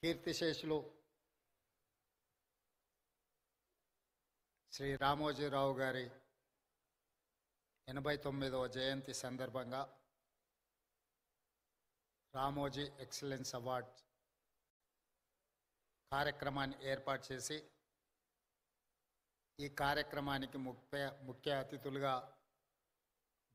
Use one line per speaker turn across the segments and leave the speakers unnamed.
కీర్తిశేషులు శ్రీ రామోజీరావు గారి 89వ జయంతి సందర్భంగా రామోజీ ఎక్సలెన్స్ అవార్డ్ కార్యక్రమాన్ని ఏర్పాటు చేసి ఈ కార్యక్రమానికి ముఖ్య అతిథులుగా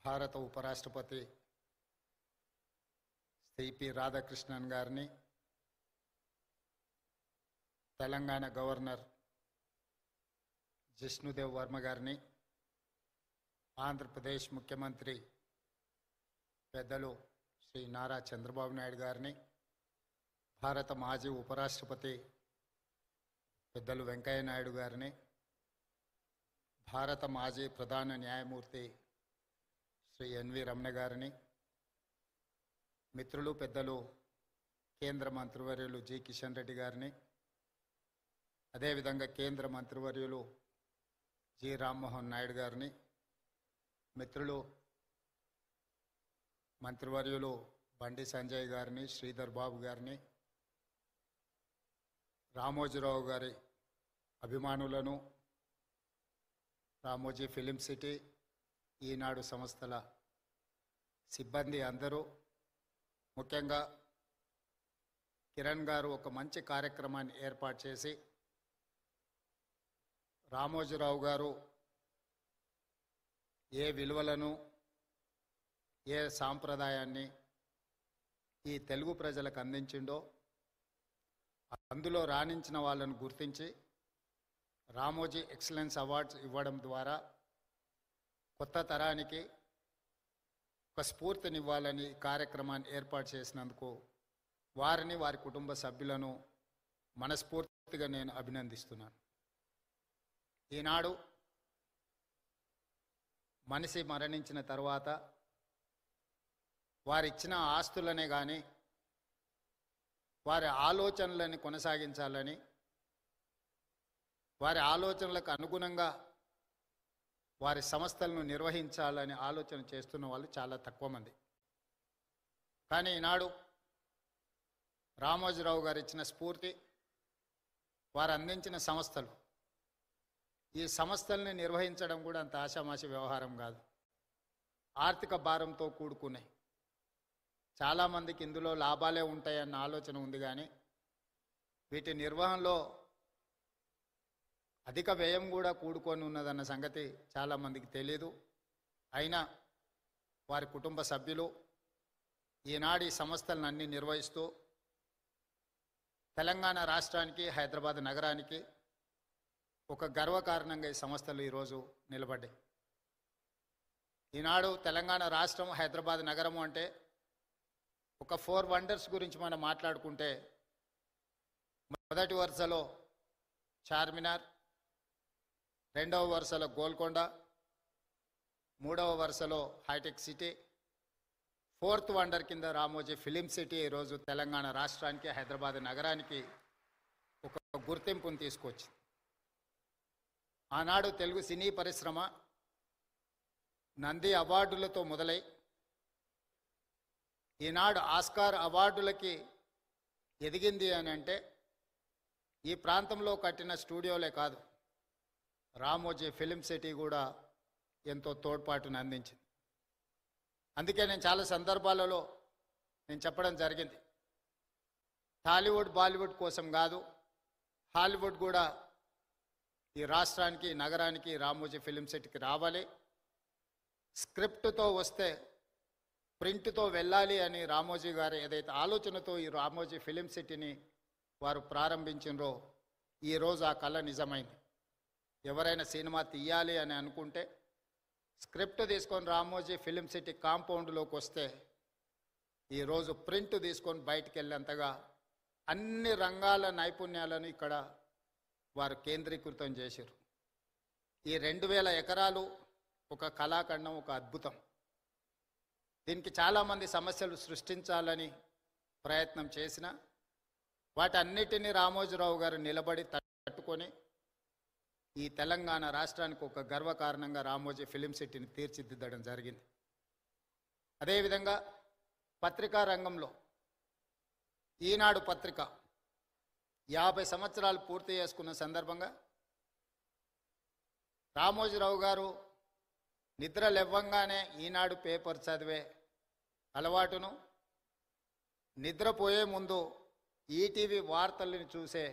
భారత ఉపరాష్ట్రపతి శ్రీ రాధాకృష్ణన్ గారిని, తెలంగాణ గవర్నర్ జిష్ణుదేవ్ వర్మ గారిని, ఆంధ్రప్రదేశ్ ముఖ్యమంత్రి పెద్దలు శ్రీ నారా చంద్రబాబు నాయుడు గారిని, భారత మాజీ ఉపరాష్ట్రపతి పెద్దలు వెంకయ్య నాయుడు గారిని, భారత మాజీ ప్రధాన న్యాయమూర్తి శ్రీ ఎన్వి రమణ గారిని, మిత్రులు పెద్దలు కేంద్ర మంత్రివర్యులు జి కిషన్ రెడ్డి గారిని, అదేవిధంగా కేంద్ర మంత్రివర్యులు జి రామ్మోహన్ నాయుడు గారిని, మిత్రులు మంత్రివర్యులు బండి సంజయ్ గారిని, శ్రీధర్ బాబు గారిని, రామోజీరావు గారి అభిమానులను, రామోజీ ఫిలిం సిటీ, ఈనాడు సంస్థల సిబ్బంది అందరూ, ముఖ్యంగా కిరణ్ గారు ఒక మంచి కార్యక్రమాన్ని ఏర్పాటు చేసి రామోజీరావు గారు ఏ విలువలను, ఏ సాంప్రదాయాన్ని ఈ తెలుగు ప్రజలకు అందించిండో అందులో రాణించిన వాళ్ళను గుర్తించి రామోజీ ఎక్సలెన్స్ అవార్డ్స్ ఇవ్వడం ద్వారా కొత్త తరానికి ఒక స్ఫూర్తినివ్వాలని కార్యక్రమాన్ని ఏర్పాటు చేసినందుకు వారిని, వారి కుటుంబ సభ్యులను మనస్ఫూర్తిగా నేను అభినందిస్తున్నాను. ఈనాడు మనిషి మరణించిన తర్వాత వారిచ్చిన ఆస్తులనే కానీ వారి ఆలోచనలని కొనసాగించాలని, వారి ఆలోచనలకు అనుగుణంగా వారి సంస్థలను నిర్వహించాలని ఆలోచన చేస్తున్న వాళ్ళు చాలా తక్కువ మంది. కానీ ఈనాడు రామోజీరావు గారు ఇచ్చిన స్ఫూర్తి, వారు అందించిన సంస్థలు, ఈ సంస్థల్ని నిర్వహించడం కూడా అంత ఆషామాషి వ్యవహారం కాదు. ఆర్థిక భారంతో కూడుకునే, చాలామందికి ఇందులో లాభాలే ఉంటాయన్న ఆలోచన ఉంది, కానీ వీటి నిర్వహణలో అధిక వ్యయం కూడా కూడుకొని ఉన్నదన్న సంగతి చాలామందికి తెలియదు. అయినా వారి కుటుంబ సభ్యులు ఈనాడు ఈ సంస్థలను అన్నీ నిర్వహిస్తూ తెలంగాణ రాష్ట్రానికి, హైదరాబాద్ నగరానికి ఒక గర్వకారణంగా ఈ సంస్థలు ఈరోజు నిలబడ్డాయి. ఈనాడు తెలంగాణ రాష్ట్రం, హైదరాబాద్ నగరము అంటే ఒక 4 వండర్స్ గురించి మనం మాట్లాడుకుంటే మొదటి వరుసలో చార్మినార్, రెండవ వరుసలో గోల్కొండ, మూడవ వరుసలో హైటెక్ సిటీ, 4th వండర్ కింద రామోజీ ఫిలిం సిటీ ఈరోజు తెలంగాణ రాష్ట్రానికి, హైదరాబాద్ నగరానికి ఒక గుర్తింపును తీసుకొచ్చింది. ఆనాడు తెలుగు సినీ పరిశ్రమ నంది అవార్డులతో మొదలై ఈనాడు ఆస్కార్ అవార్డులకి ఎదిగింది అని అంటే ఈ ప్రాంతంలో కట్టిన స్టూడియోలే కాదు, రామోజీ ఫిలిం సిటీ కూడా ఎంతో తోడ్పాటును అందించింది. అందుకే నేను చాలా సందర్భాలలో నేను చెప్పడం జరిగింది, టాలీవుడ్ బాలీవుడ్ కోసం కాదు, హాలీవుడ్ కూడా ఈ రాష్ట్రానికి, నగరానికి, రామోజీ ఫిలిం సిటీకి రావాలి, స్క్రిప్ట్తో వస్తే ప్రింట్తో వెళ్ళాలి అని రామోజీ గారు ఏదైతే ఆలోచనతో ఈ రామోజీ ఫిలిం సిటీని వారు ప్రారంభించినరో ఈరోజు ఆ కళ నిజమైంది. ఎవరైనా సినిమా తీయాలి అని అనుకుంటే స్క్రిప్ట్ తీసుకొని రామోజీ ఫిలిం సిటీ కాంపౌండ్లోకి వస్తే ఈరోజు ప్రింట్ తీసుకొని బయటికి వెళ్ళేంతగా అన్ని రంగాల నైపుణ్యాలను ఇక్కడ వారు కేంద్రీకృతం చేశారు. ఈ 2000 ఎకరాలు ఒక కళాఖండం, ఒక అద్భుతం. దీనికి చాలామంది సమస్యలు సృష్టించాలని ప్రయత్నం చేసిన వాటన్నిటినీ రామోజీరావు గారు నిలబడి తట్టుకొని ఈ తెలంగాణ రాష్ట్రానికి ఒక గర్వకారణంగా రామోజీ ఫిలిం సిటీని తీర్చిదిద్దడం జరిగింది. అదేవిధంగా పత్రికా రంగంలో ఈనాడు పత్రిక 50 సంవత్సరాలు పూర్తి చేసుకున్న సందర్భంగా రామోజీరావు గారు నిద్ర లేవ్వంగానే ఈనాడు పేపర్ చదివే అలవాటును, నిద్రపోయే ముందు ఈటీవీ వార్తలను చూసే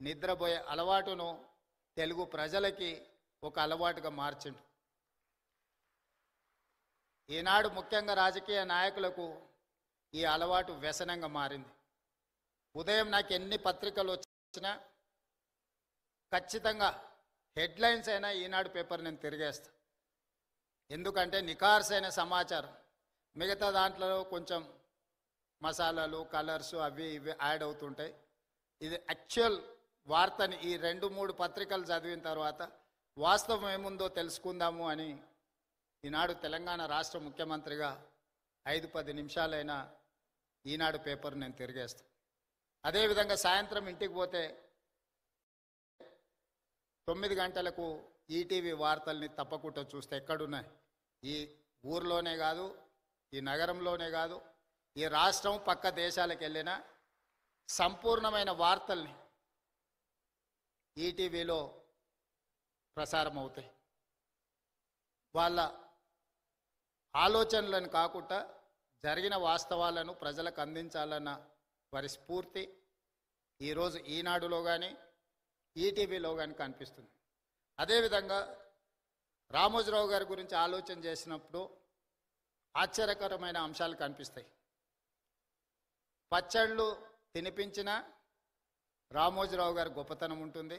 నిద్రపోయే అలవాటును తెలుగు ప్రజలకి ఒక అలవాటుగా మార్చిండు. ఈనాడు ముఖ్యంగా రాజకీయ నాయకులకు ఈ అలవాటు వ్యసనంగా మారింది. ఉదయం నాకు ఎన్ని పత్రికలు వచ్చినా ఖచ్చితంగా హెడ్లైన్స్ అయినా ఈనాడు పేపర్ నేను తిరిగేస్తా. ఎందుకంటే నిఖార్సైన సమాచారం, మిగతా దాంట్లో కొంచెం మసాలాలు, కలర్స్ అవి ఇవి యాడ్ అవుతుంటాయి. ఇది యాక్చువల్ వార్తని ఈ 2-3 పత్రికలు చదివిన తర్వాత వాస్తవం ఏముందో తెలుసుకుందాము అని ఈనాడు తెలంగాణ రాష్ట్ర ముఖ్యమంత్రిగా 5-10 నిమిషాలైనా ఈనాడు పేపర్ నేను తిరిగేస్తాను. అదేవిధంగా సాయంత్రం ఇంటికి పోతే 9 గంటలకు ఈటీవీ వార్తల్ని తప్పకుండా చూస్తే ఎక్కడున్నాయి, ఈ ఊర్లోనే కాదు, ఈ నగరంలోనే కాదు, ఈ రాష్ట్రం పక్క దేశాలకు వెళ్ళిన సంపూర్ణమైన వార్తల్ని ఈటీవీలో ప్రసారం అవుతాయి. వాళ్ళ ఆలోచనలను కాకుండా జరిగిన వాస్తవాలను ప్రజలకు అందించాలన్న వారి స్ఫూర్తి ఈరోజు ఈనాడులో కానీ ఈటీవీలో కానీ కనిపిస్తుంది. అదేవిధంగా రామోజీరావు గారి గురించి ఆలోచన చేసినప్పుడు ఆశ్చర్యకరమైన అంశాలు కనిపిస్తాయి. పచ్చళ్ళు తినిపించిన రామోజీరావు గారి గొప్పతనం ఉంటుంది,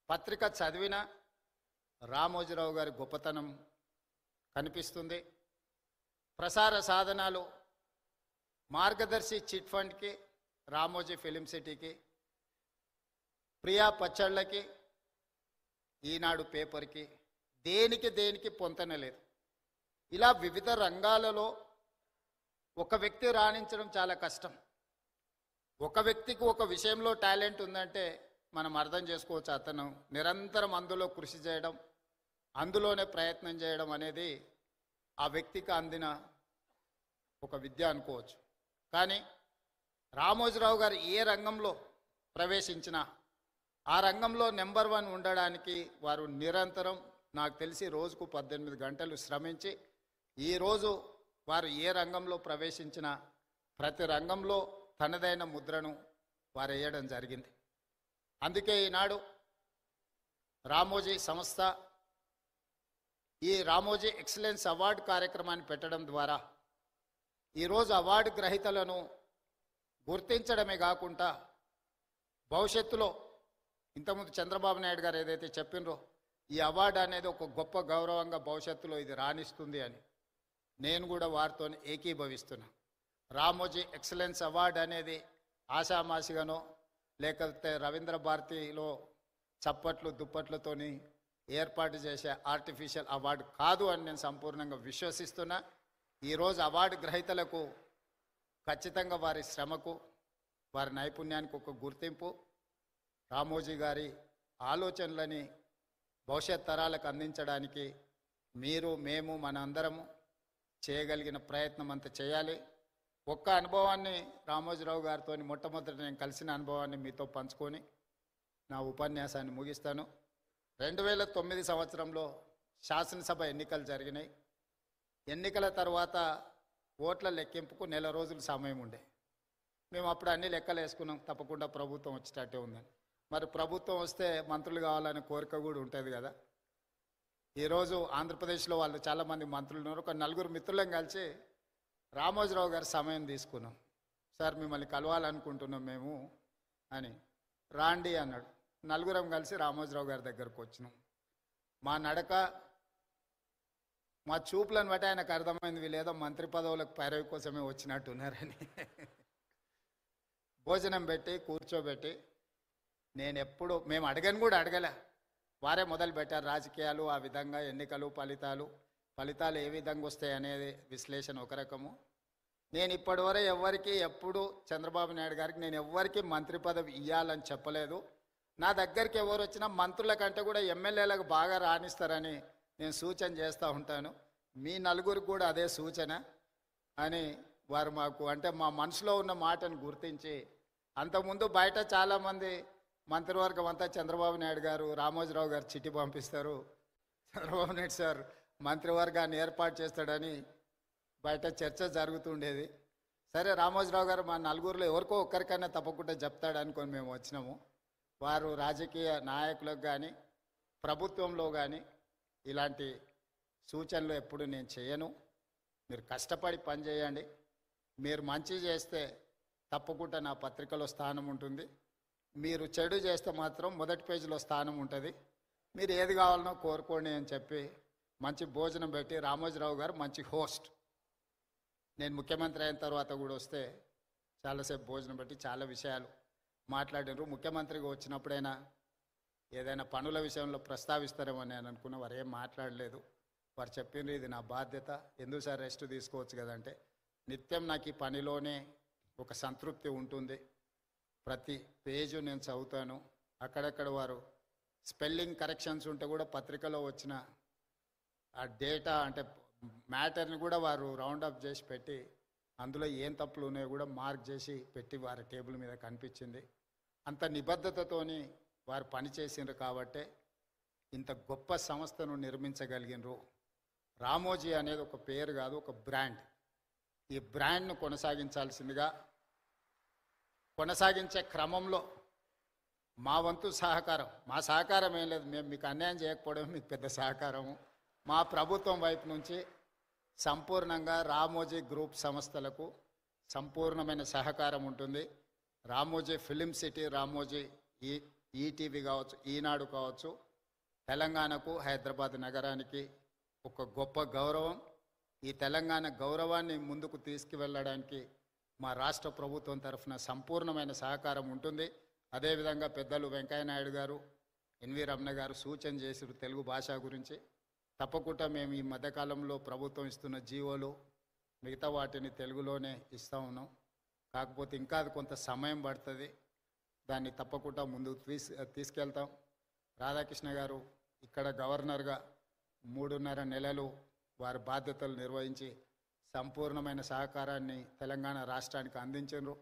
పత్రిక చదివిన రామోజీరావు గారి గొప్పతనం కనిపిస్తుంది. ప్రసార సాధనాలు మార్గదర్శి చిట్ ఫండ్కి, రామోజీ ఫిలిం సిటీకి, ప్రియా పచ్చళ్ళకి, ఈనాడు పేపర్కి దేనికి పొంతన లేదు. ఇలా వివిధ రంగాలలో ఒక వ్యక్తి రాణించడం చాలా కష్టం. ఒక వ్యక్తికి ఒక విషయంలో టాలెంట్ ఉందంటే మనం అర్థం చేసుకోవచ్చు, అతను నిరంతరం అందులో కృషి చేయడం, అందులోనే ప్రయత్నం చేయడం అనేది ఆ వ్యక్తికి అందిన ఒక విద్య అనుకోవచ్చు. కానీ రామోజీరావు గారు ఏ రంగంలో ప్రవేశించినా ఆ రంగంలో నెంబర్ 1 ఉండడానికి వారు నిరంతరం, నాకు తెలిసి రోజుకు 18 గంటలు శ్రమించి ఈరోజు వారు ఏ రంగంలో ప్రవేశించినా ప్రతి రంగంలో తనదైన ముద్రను వారు వేయడం జరిగింది. అందుకే ఈనాడు రామోజీ సంస్థ ఈ రామోజీ ఎక్సలెన్స్ అవార్డు కార్యక్రమాన్ని పెట్టడం ద్వారా ఈరోజు అవార్డు గ్రహీతలను గుర్తించడమే కాకుండా భవిష్యత్తులో ఇంతకుముందు చంద్రబాబు నాయుడు గారు ఏదైతే చెప్పినరో ఈ అవార్డు అనేది ఒక గొప్ప గౌరవంగా భవిష్యత్తులో ఇది రాణిస్తుంది అని నేను కూడా వారితో ఏకీభవిస్తున్నా. రామోజీ ఎక్సలెన్స్ అవార్డు అనేది ఆషామాషిగానో లేకపోతే రవీంద్ర భారతిలో చప్పట్లు దుప్పట్లతోని ఏర్పాటు చేసే ఆర్టిఫిషియల్ అవార్డు కాదు అని నేను సంపూర్ణంగా విశ్వసిస్తున్నా. ఈరోజు అవార్డు గ్రహీతలకు ఖచ్చితంగా వారి శ్రమకు, వారి నైపుణ్యానికి ఒక గుర్తింపు, రామోజీ గారి ఆలోచనలని భవిష్యత్ తరాలకు అందించడానికి మీరు, మేము, మన అందరము చేయగలిగిన ప్రయత్నం అంతా చేయాలి. ఒక్క అనుభవాన్ని రామోజీరావు గారితో మొట్టమొదటి నేను కలిసిన అనుభవాన్ని మీతో పంచుకొని నా ఉపన్యాసాన్ని ముగిస్తాను. 2009 సంవత్సరంలో శాసనసభ ఎన్నికలు జరిగినాయి. ఎన్నికల తర్వాత ఓట్ల లెక్కింపుకు 1 నెల రోజులు సమయం ఉండే. మేము అప్పుడు అన్ని లెక్కలు వేసుకున్నాం, తప్పకుండా ప్రభుత్వం వచ్చేటట్టే ఉందని. మరి ప్రభుత్వం వస్తే మంత్రులు కావాలనే కోరిక కూడా ఉంటుంది కదా. ఈరోజు ఆంధ్రప్రదేశ్లో వాళ్ళు చాలామంది మంత్రులు ఉన్నారు. ఒక 4 మిత్రులను కలిసి రామోజీరావు గారి సమయం తీసుకున్నాం. సార్ మిమ్మల్ని కలవాలనుకుంటున్నాం మేము అని. రాండి అన్నాడు. 4 కలిసి రామోజీరావు గారి దగ్గరకు వచ్చినాం. మా నడక, మా చూపులను బట్టి ఆయనకు అర్థమైంది వీళ్ళేదో మంత్రి పదవులకు పైరవి కోసమే వచ్చినట్టున్నారని. భోజనం పెట్టి కూర్చోబెట్టి మేము అడగని కూడా అడగలే, వారే మొదలు పెట్టారు రాజకీయాలు, ఆ విధంగా ఎన్నికలు, ఫలితాలు ఏ విధంగా వస్తాయి అనేది విశ్లేషణ ఒక రకము. నేను ఇప్పటివరకు ఎవ్వరికి ఎప్పుడు చంద్రబాబు నాయుడు గారికి నేను ఎవ్వరికి మంత్రి పదవి ఇవ్వాలని చెప్పలేదు. నా దగ్గరికి ఎవరు వచ్చినా మంత్రుల కంటే కూడా ఎమ్మెల్యేలకు బాగా రాణిస్తారని నేను సూచన చేస్తూ ఉంటాను. మీ 4 కూడా అదే సూచన అని వారు మాకు, అంటే మా మనసులో ఉన్న మాటను గుర్తించి అంతకుముందు బయట చాలామంది మంత్రివర్గం అంతా చంద్రబాబు నాయుడు గారు, రామోజీరావు గారు చిట్టి పంపిస్తారు, చంద్రబాబు నాయుడు సార్ మంత్రివర్గాన్ని ఏర్పాటు చేస్తాడని బయట చర్చ జరుగుతుండేది. సరే, రామోజీరావు గారు మా నలుగురిలో ఎవరికో ఒక్కరికైనా తప్పకుండా చెప్తాడు అనుకొని మేము వచ్చినాము. వారు రాజకీయ నాయకులకు కానీ ప్రభుత్వంలో కానీ ఇలాంటి సూచనలు ఎప్పుడు నేను చేయను. మీరు కష్టపడి పనిచేయండి. మీరు మంచి చేస్తే తప్పకుండా నా పత్రికలో స్థానం ఉంటుంది. మీరు చెడు చేస్తే మాత్రం మొదటి పేజీలో స్థానం ఉంటుంది. మీరు ఏది కావాలనో కోరుకోండి అని చెప్పి మంచి భోజనం పెట్టి, రామోజీరావు గారు మంచి హోస్ట్, నేను ముఖ్యమంత్రి అయిన తర్వాత కూడా వస్తే చాలాసేపు భోజనం పెట్టి చాలా విషయాలు మాట్లాడినారు. ముఖ్యమంత్రిగా వచ్చినప్పుడైనా ఏదైనా పనుల విషయంలో ప్రస్తావిస్తారేమో నేను అనుకున్నా. వారు ఏం మాట్లాడలేదు. వారు చెప్పిండ్రు, ఇది నా బాధ్యత, ఎందుకు సార్ రెస్ట్ తీసుకోవచ్చు కదంటే, నిత్యం నాకు ఈ పనిలోనే ఒక సంతృప్తి ఉంటుంది. ప్రతి పేజు నేను చదువుతాను. అక్కడక్కడ వారు స్పెల్లింగ్ కరెక్షన్స్ ఉంటే కూడా పత్రికలో వచ్చిన ఆ డేటా అంటే మ్యాటర్ని కూడా వారు రౌండప్ చేసి పెట్టి, అందులో ఏం తప్పులు ఉన్నాయో కూడా మార్క్ చేసి పెట్టి వారి టేబుల్ మీద కనిపించింది. అంత నిబద్ధతతోని వారు పనిచేసిండ్రు కాబట్టే ఇంత గొప్ప సంస్థను నిర్మించగలిగినరు. రామోజీ అనేది ఒక పేరు కాదు, ఒక బ్రాండ్. ఈ బ్రాండ్ను కొనసాగించాల్సిందిగా, కొనసాగించే క్రమంలో మా వంతు సహకారం, మా సహకారం ఏం లేదు, మేము మీకు అన్యాయం చేయకపోవడం మీకు పెద్ద సహకారము. మా ప్రభుత్వం వైపు నుంచి సంపూర్ణంగా రామోజీ గ్రూప్ సంస్థలకు సంపూర్ణమైన సహకారం ఉంటుంది. Ramoji film city, Ramoji ETV కావచ్చు, ఈనాడు కావచ్చు, తెలంగాణకు, హైదరాబాద్ నగరానికి ఒక గొప్ప గౌరవం. ఈ తెలంగాణ గౌరవాన్ని ముందుకు తీసుకువెళ్ళడానికి మా రాష్ట్ర ప్రభుత్వం తరఫున సంపూర్ణమైన సహకారం ఉంటుంది. అదేవిధంగా పెద్దలు వెంకయ్యనాయుడు గారు, ఎన్వి రమణ గారు సూచన చేసారు తెలుగు భాష గురించి. తప్పకుండా మేము ఈ మధ్యకాలంలో ప్రభుత్వం ఇస్తున్న జీవోలు మిగతా వాటిని తెలుగులోనే ఇస్తూ ఉన్నాం. కాకపోతే ఇంకా అది కొంత సమయం పడుతుంది. దాన్ని తప్పకుండా ముందుకు తీసుకెళ్తాం. రాధాకృష్ణ గారు ఇక్కడ గవర్నర్గా 3.5 నెలలు వారి బాధ్యతలు నిర్వహించి సంపూర్ణమైన సహకారాన్ని తెలంగాణ రాష్ట్రానికి అందించారు.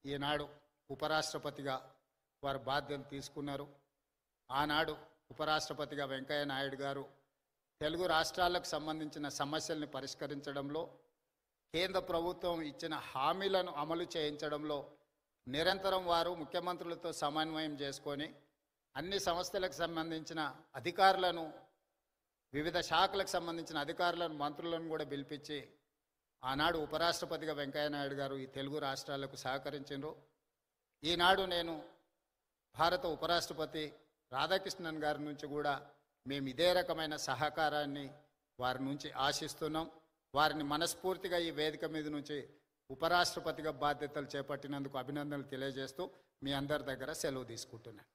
ఈనాడు ఉపరాష్ట్రపతిగా వారు బాధ్యతలు తీసుకున్నారు. ఆనాడు ఉపరాష్ట్రపతిగా వెంకయ్య నాయుడు గారు తెలుగు రాష్ట్రాలకు సంబంధించిన సమస్యల్ని పరిష్కరించడంలో, కేంద్ర ప్రభుత్వం ఇచ్చిన హామీలను అమలు చేయించడంలో నిరంతరం వారు ముఖ్యమంత్రులతో సమన్వయం చేసుకొని అన్ని సంస్థలకు సంబంధించిన అధికారులను, వివిధ శాఖలకు సంబంధించిన అధికారులను, మంత్రులను కూడా పిలిపించి ఆనాడు ఉపరాష్ట్రపతిగా వెంకయ్యనాయుడు గారు ఈ తెలుగు రాష్ట్రాలకు సహకరించారు. ఈనాడు నేను భారత ఉపరాష్ట్రపతి రాధాకృష్ణన్ గారి నుంచి కూడా మేము ఇదే రకమైన సహకారాన్ని వారి నుంచి ఆశిస్తున్నాం. వారిని మనస్ఫూర్తిగా ఈ వేదిక మీద నుంచి ఉపరాష్ట్రపతిగా బాధ్యతలు చేపట్టినందుకు అభినందనలు తెలియజేస్తూ మీ అందరి దగ్గర సెలవు తీసుకుంటున్నాను.